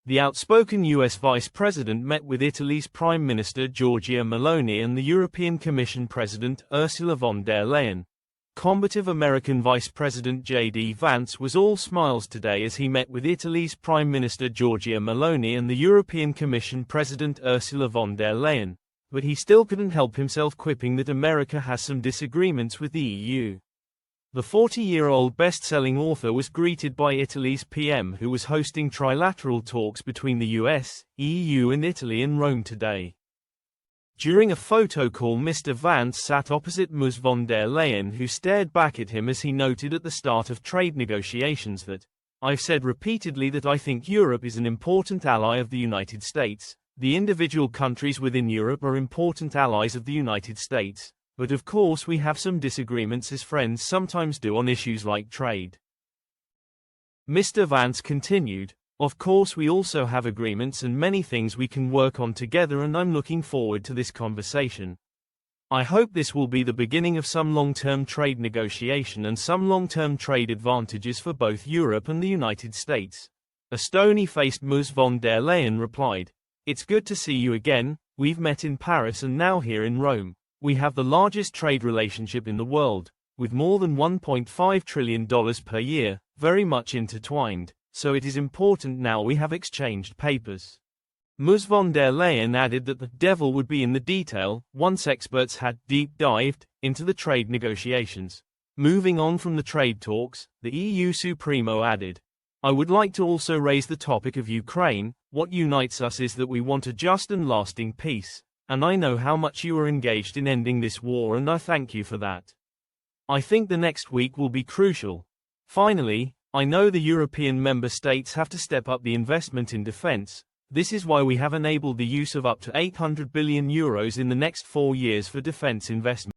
The outspoken US Vice President met with Italy's Prime Minister Giorgia Meloni and the European Commission President Ursula von der Leyen. Combative American Vice President J.D. Vance was all smiles today as he met with Italy's Prime Minister Giorgia Meloni and the European Commission President Ursula von der Leyen, but he still couldn't help himself quipping that America has some disagreements with the EU. The 40-year-old best-selling author was greeted by Italy's PM, who was hosting trilateral talks between the US, EU and Italy in Rome today. During a photo call, Mr. Vance sat opposite Ms. von der Leyen, who stared back at him as he noted at the start of trade negotiations that, "I've said repeatedly that I think Europe is an important ally of the United States. The individual countries within Europe are important allies of the United States. But of course we have some disagreements, as friends sometimes do, on issues like trade." Mr. Vance continued, "Of course we also have agreements and many things we can work on together, and I'm looking forward to this conversation. I hope this will be the beginning of some long-term trade negotiation and some long-term trade advantages for both Europe and the United States." A stony-faced Ms. von der Leyen replied, "It's good to see you again. We've met in Paris and now here in Rome. We have the largest trade relationship in the world, with more than $1.5 trillion per year, very much intertwined, so it is important now we have exchanged papers." Ms. von der Leyen added that the devil would be in the detail once experts had deep-dived into the trade negotiations. Moving on from the trade talks, the EU Supremo added, "I would like to also raise the topic of Ukraine. What unites us is that we want a just and lasting peace. And I know how much you are engaged in ending this war, and I thank you for that. I think the next week will be crucial. Finally, I know the European member states have to step up the investment in defense. This is why we have enabled the use of up to €800 billion in the next 4 years for defense investment.